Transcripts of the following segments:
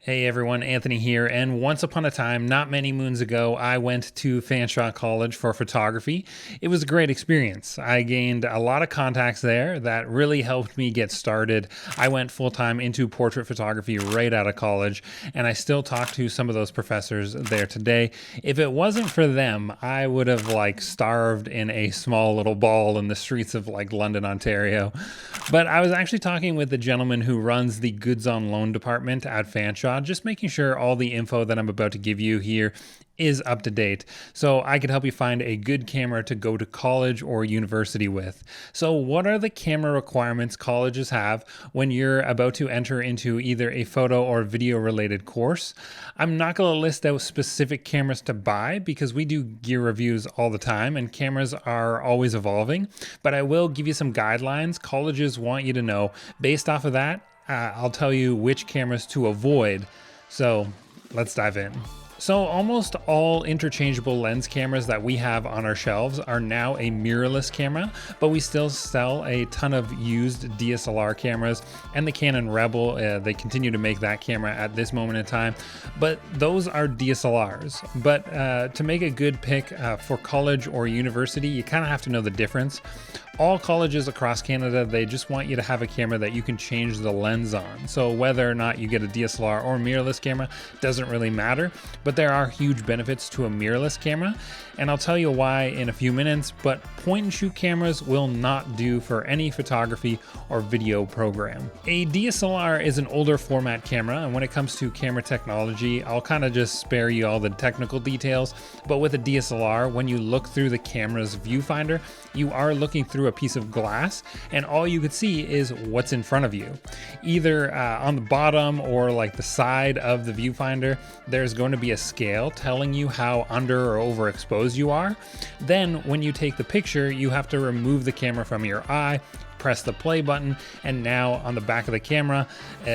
Hey everyone, Anthony here, and once upon a time, not many moons ago, I went to Fanshawe College for photography. It was a great experience. I gained a lot of contacts there that really helped me get started. I went full-time into portrait photography right out of college, and I still talk to some of those professors there today. If it wasn't for them, I would have starved in a small little ball in the streets of London, Ontario. But I was actually talking with the gentleman who runs the goods on loan department at Fanshawe, just making sure all the info that I'm about to give you here is up to date, so I could help you find a good camera to go to college or university with. So what are the camera requirements colleges have when you're about to enter into either a photo or video related course? I'm not going to list out specific cameras to buy because we do gear reviews all the time and cameras are always evolving, but I will give you some guidelines colleges want you to know. Based off of that, I'll tell you which cameras to avoid. So let's dive in. So almost all interchangeable lens cameras that we have on our shelves are now a mirrorless camera, but we still sell a ton of used DSLR cameras, and the Canon Rebel, they continue to make that camera at this moment in time, but those are DSLRs. But to make a good pick for college or university, you kind of have to know the difference. All colleges across Canada, they just want you to have a camera that you can change the lens on. So whether or not you get a DSLR or mirrorless camera doesn't really matter, but there are huge benefits to a mirrorless camera, and I'll tell you why in a few minutes. But point and shoot cameras will not do for any photography or video program. A DSLR is an older format camera, and when it comes to camera technology, I'll kind of just spare you all the technical details, but with a DSLR, when you look through the camera's viewfinder, you are looking through a piece of glass, and all you could see is what's in front of you. Either on the bottom or the side of the viewfinder, there's going to be a scale telling you how under or overexposed you are. Then when you take the picture, you have to remove the camera from your eye, press the play button, and now on the back of the camera,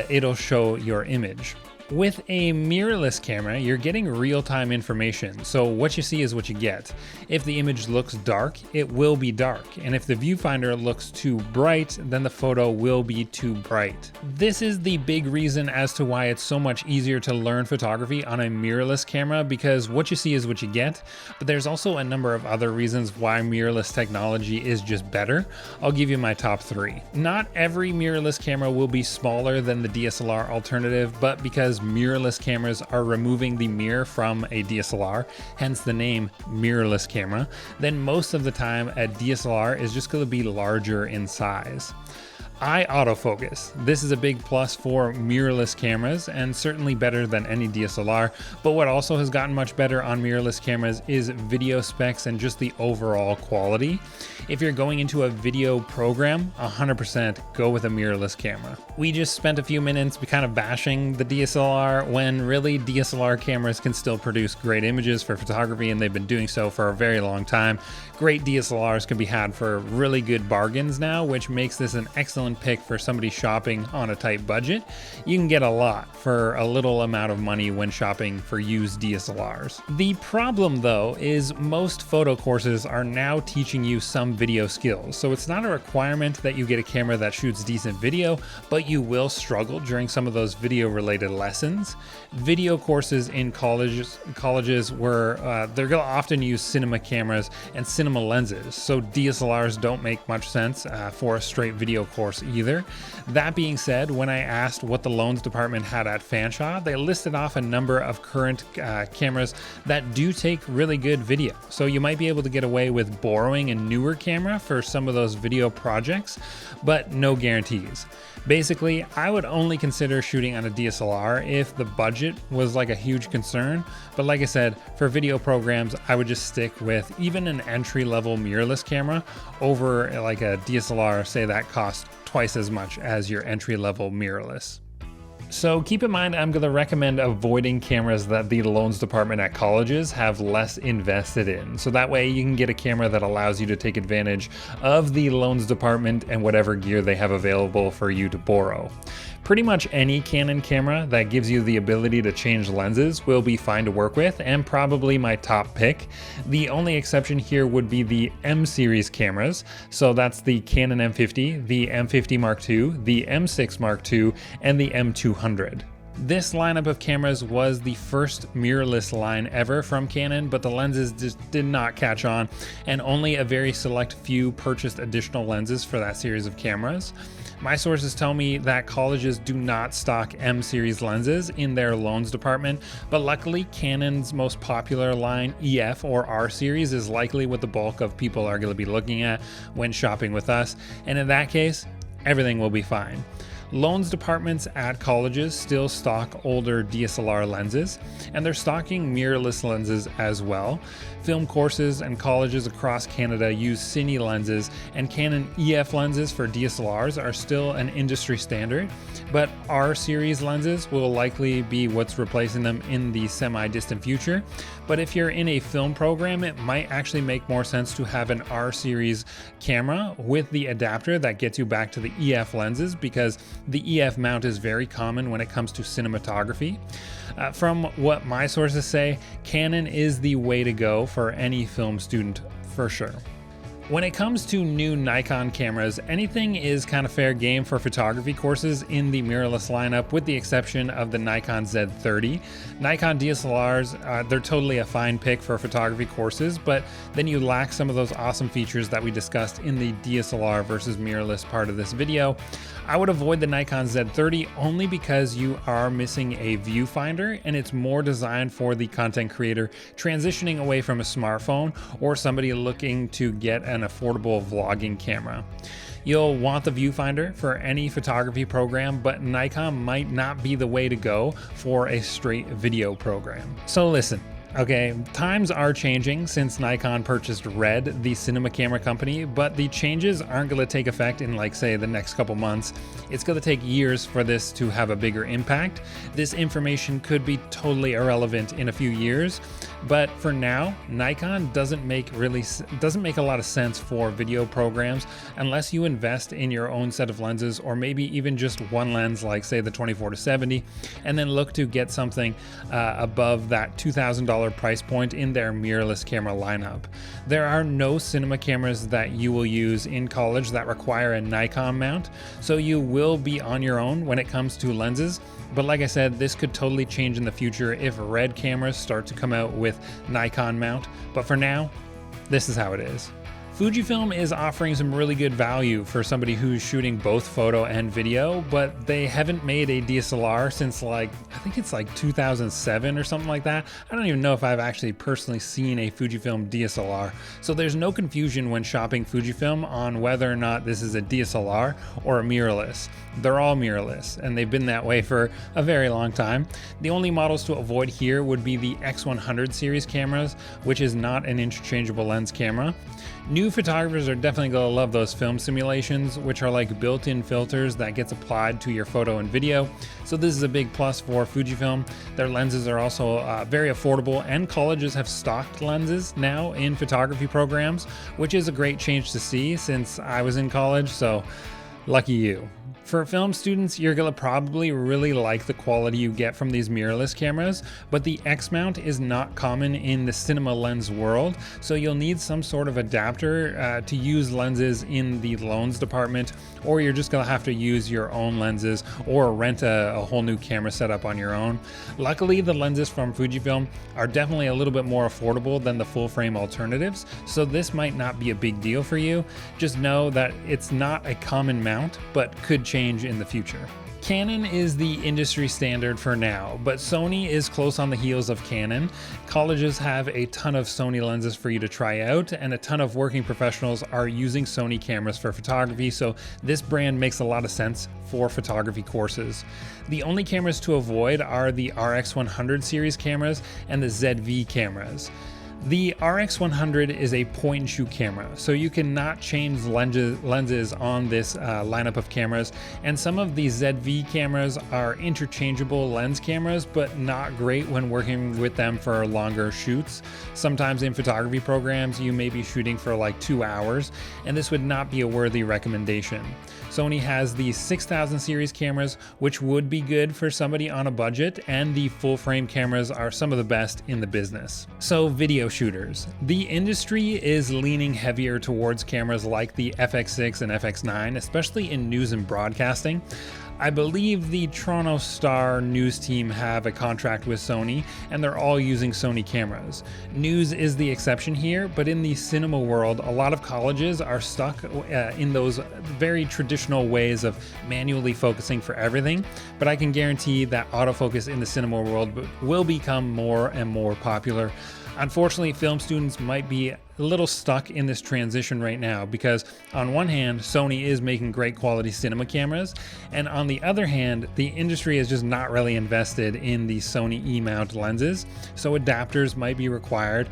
it'll show your image. With a mirrorless camera, you're getting real-time information, so what you see is what you get. If the image looks dark, it will be dark, and if the viewfinder looks too bright, then the photo will be too bright. This is the big reason as to why it's so much easier to learn photography on a mirrorless camera, because what you see is what you get, but there's also a number of other reasons why mirrorless technology is just better. I'll give you my top 3. Not every mirrorless camera will be smaller than the DSLR alternative, but because mirrorless cameras are removing the mirror from a DSLR, hence the name mirrorless camera, then most of the time a DSLR is just going to be larger in size. Eye autofocus. This is a big plus for mirrorless cameras and certainly better than any DSLR, but what also has gotten much better on mirrorless cameras is video specs and just the overall quality. If you're going into a video program, 100% go with a mirrorless camera. We just spent a few minutes kind of bashing the DSLR when really DSLR cameras can still produce great images for photography, and they've been doing so for a very long time. Great DSLRs can be had for really good bargains now, which makes this an excellent pick for somebody shopping on a tight budget. You can get a lot for a little amount of money when shopping for used DSLRs. The problem though is most photo courses are now teaching you some video skills, so it's not a requirement that you get a camera that shoots decent video, but you will struggle during some of those video related lessons. Video courses in colleges where they're going to often use cinema cameras and cinema lenses, so DSLRs don't make much sense for a straight video course either. That being said, when I asked what the loans department had at Fanshawe, they listed off a number of current cameras that do take really good video. So you might be able to get away with borrowing a newer camera for some of those video projects, but no guarantees. Basically, I would only consider shooting on a DSLR if the budget was a huge concern, but like I said, for video programs, I would just stick with even an entry-level mirrorless camera over a DSLR, say that costs twice as much as your entry-level mirrorless. So keep in mind, I'm going to recommend avoiding cameras that the loans department at colleges have less invested in. So that way you can get a camera that allows you to take advantage of the loans department and whatever gear they have available for you to borrow. Pretty much any Canon camera that gives you the ability to change lenses will be fine to work with, and probably my top pick. The only exception here would be the M series cameras. So that's the Canon M50, the M50 Mark II, the M6 Mark II, and the M200. This lineup of cameras was the first mirrorless line ever from Canon, but the lenses just did not catch on, and only a very select few purchased additional lenses for that series of cameras. My sources tell me that colleges do not stock M series lenses in their loans department, but luckily Canon's most popular line, EF or R series, is likely what the bulk of people are going to be looking at when shopping with us, and in that case, everything will be fine. Loans departments at colleges still stock older DSLR lenses, and they're stocking mirrorless lenses as well. Film courses and colleges across Canada use Cine lenses, and Canon EF lenses for DSLRs are still an industry standard, but R series lenses will likely be what's replacing them in the semi-distant future. But if you're in a film program, it might actually make more sense to have an R series camera with the adapter that gets you back to the EF lenses, because the EF mount is very common when it comes to cinematography. From what my sources say, Canon is the way to go for any film student for sure. When it comes to new Nikon cameras, anything is kind of fair game for photography courses in the mirrorless lineup, with the exception of the Nikon Z30. Nikon DSLRs, they're totally a fine pick for photography courses, but then you lack some of those awesome features that we discussed in the DSLR versus mirrorless part of this video. I would avoid the Nikon Z30 only because you are missing a viewfinder, and it's more designed for the content creator transitioning away from a smartphone or somebody looking to get an affordable vlogging camera. You'll want the viewfinder for any photography program, but Nikon might not be the way to go for a straight video program. So listen. Okay, times are changing since Nikon purchased Red, the cinema camera company, but the changes aren't going to take effect in, like, say, the next couple months. It's going to take years for this to have a bigger impact. This information could be totally irrelevant in a few years, but for now, Nikon doesn't make a lot of sense for video programs unless you invest in your own set of lenses, or maybe even just one lens, like say the 24-70, and then look to get something above that $2,000 price point in their mirrorless camera lineup. There are no cinema cameras that you will use in college that require a Nikon mount, so you will be on your own when it comes to lenses. But like I said, this could totally change in the future if Red cameras start to come out with Nikon mount. But for now, this is how it is. Fujifilm is offering some really good value for somebody who's shooting both photo and video, but they haven't made a DSLR since I think it's 2007 or something like that. I don't even know if I've actually personally seen a Fujifilm DSLR. So there's no confusion when shopping Fujifilm on whether or not this is a DSLR or a mirrorless. They're all mirrorless, and they've been that way for a very long time. The only models to avoid here would be the X100 series cameras, which is not an interchangeable lens camera. New photographers are definitely going to love those film simulations, which are like built-in filters that gets applied to your photo and video. So this is a big plus for Fujifilm. Their lenses are also very affordable, and colleges have stocked lenses now in photography programs, which is a great change to see since I was in college, so lucky you. For film students, you're going to probably really like the quality you get from these mirrorless cameras, but the X-mount is not common in the cinema lens world, so you'll need some sort of adapter to use lenses in the loans department, or you're just going to have to use your own lenses or rent a whole new camera setup on your own. Luckily, the lenses from Fujifilm are definitely a little bit more affordable than the full-frame alternatives, so this might not be a big deal for you. Just know that it's not a common mount, but could change in the future. Canon is the industry standard for now, but Sony is close on the heels of Canon. Colleges have a ton of Sony lenses for you to try out, and a ton of working professionals are using Sony cameras for photography, so this brand makes a lot of sense for photography courses. The only cameras to avoid are the RX100 series cameras and the ZV cameras. The RX100 is a point-and-shoot camera, so you cannot change lenses on this lineup of cameras, and some of the ZV cameras are interchangeable lens cameras, but not great when working with them for longer shoots. Sometimes in photography programs, you may be shooting for like 2 hours, and this would not be a worthy recommendation. Sony has the 6000 series cameras, which would be good for somebody on a budget, and the full-frame cameras are some of the best in the business. So video shooters. The industry is leaning heavier towards cameras like the FX6 and FX9, especially in news and broadcasting. I believe the Toronto Star news team have a contract with Sony, and they're all using Sony cameras. News is the exception here, but in the cinema world, a lot of colleges are stuck in those very traditional ways of manually focusing for everything, but I can guarantee that autofocus in the cinema world will become more and more popular. Unfortunately, film students might be a little stuck in this transition right now because on one hand, Sony is making great quality cinema cameras, and on the other hand, the industry is just not really invested in the Sony E-mount lenses, so adapters might be required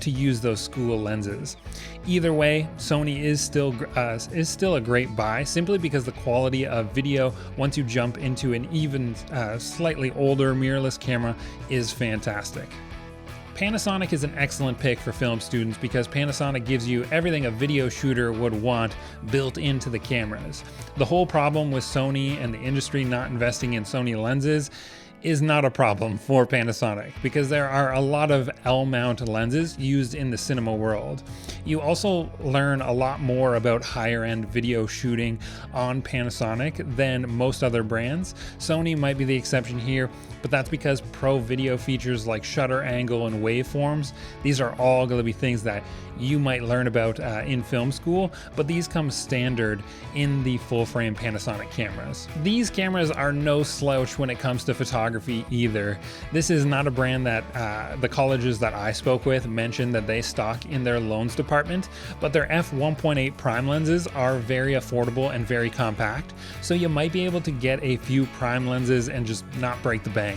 to use those school lenses. Either way, Sony is still a great buy simply because the quality of video once you jump into an even slightly older mirrorless camera is fantastic. Panasonic is an excellent pick for film students because Panasonic gives you everything a video shooter would want built into the cameras. The whole problem with Sony and the industry not investing in Sony lenses is not a problem for Panasonic because there are a lot of L-mount lenses used in the cinema world. You also learn a lot more about higher end video shooting on Panasonic than most other brands. Sony might be the exception here, but that's because pro video features like shutter angle and waveforms, these are all going to be things that you might learn about in film school, but these come standard in the full frame Panasonic cameras. These cameras are no slouch when it comes to photography either. This is not a brand that the colleges that I spoke with mentioned that they stock in their loans department, but their f1.8 prime lenses are very affordable and very compact, so you might be able to get a few prime lenses and just not break the bank.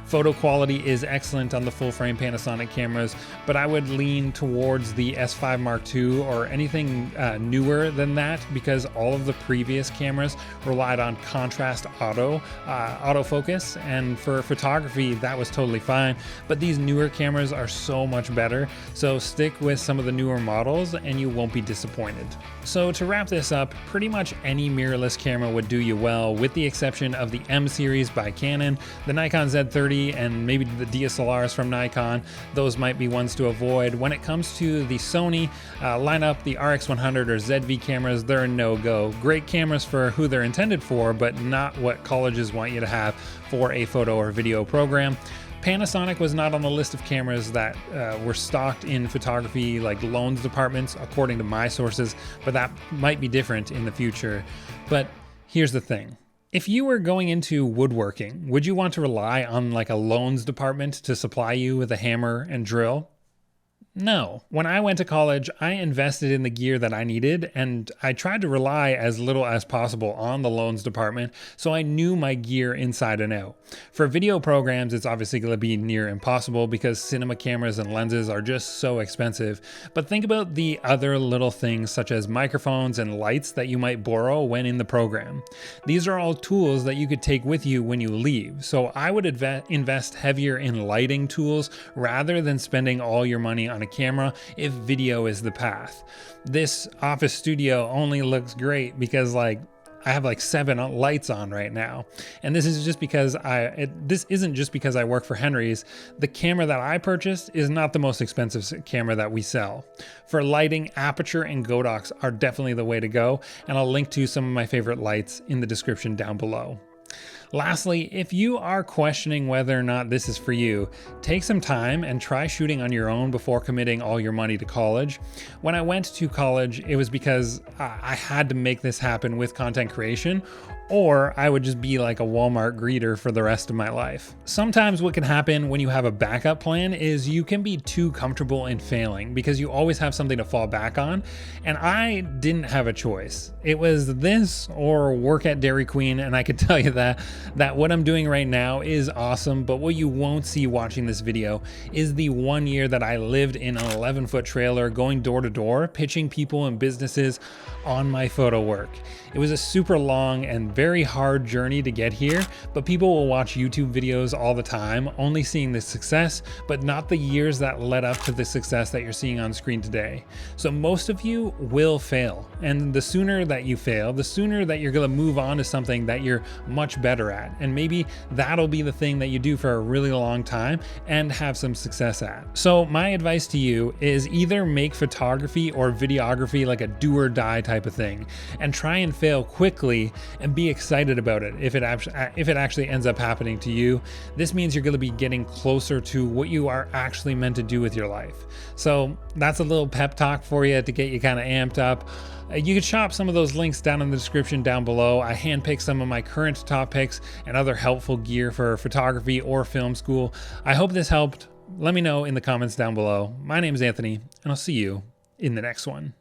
Photo quality is excellent on the full frame Panasonic cameras, but I would lean towards the S5 Mark II or anything newer than that because all of the previous cameras relied on contrast autofocus, and for photography that was totally fine, but these newer cameras are so much better, so stick with some of the newer models and you won't be disappointed. So to wrap this up, pretty much any mirrorless camera would do you well with the exception of the M series by Canon, the Nikon Z30, and maybe the DSLRs from Nikon. Those might be ones to avoid. When it comes to the Sony lineup, the RX100 or ZV cameras, they're a no-go. Great cameras for who they're intended for, but not what colleges want you to have for a photo or video program. Panasonic was not on the list of cameras that were stocked in photography like loans departments, according to my sources, but that might be different in the future. But here's the thing. If you were going into woodworking, would you want to rely on like a loans department to supply you with a hammer and drill? No. When I went to college, I invested in the gear that I needed, and I tried to rely as little as possible on the loans department, so I knew my gear inside and out. For video programs, it's obviously going to be near impossible because cinema cameras and lenses are just so expensive, but think about the other little things such as microphones and lights that you might borrow when in the program. These are all tools that you could take with you when you leave, so I would invest heavier in lighting tools rather than spending all your money on a camera if video is the path. This office studio only looks great because I have like 7 lights on right now, and this is just because this isn't just because I work for Henry's. The camera that I purchased is not the most expensive camera that we sell. For lighting, APUTURE and GODOX are definitely the way to go, and I'll link to some of my favorite lights in the description down below. Lastly, if you are questioning whether or not this is for you, take some time and try shooting on your own before committing all your money to college. When I went to college, it was because I had to make this happen with content creation, or I would just be like a Walmart greeter for the rest of my life. Sometimes what can happen when you have a backup plan is you can be too comfortable in failing because you always have something to fall back on, and I didn't have a choice. It was this or work at Dairy Queen, and I could tell you that what I'm doing right now is awesome, but what you won't see watching this video is the 1 year that I lived in an 11-foot trailer going door to door, pitching people and businesses on my photo work. It was a super long and very hard journey to get here, but people will watch YouTube videos all the time, only seeing the success, but not the years that led up to the success that you're seeing on screen today. So most of you will fail. And the sooner that you fail, the sooner that you're gonna move on to something that you're much better at. And maybe that'll be the thing that you do for a really long time and have some success at. So my advice to you is either make photography or videography like a do or die type of thing, and try and fail quickly and be excited about it. If it actually ends up happening to you, this means you're going to be getting closer to what you are actually meant to do with your life. So that's a little pep talk for you to get you kind of amped up. You can shop some of those links down in the description down below. I handpicked some of my current top picks and other helpful gear for photography or film school. I hope this helped. Let me know in the comments down below. My name is Anthony, and I'll see you in the next one.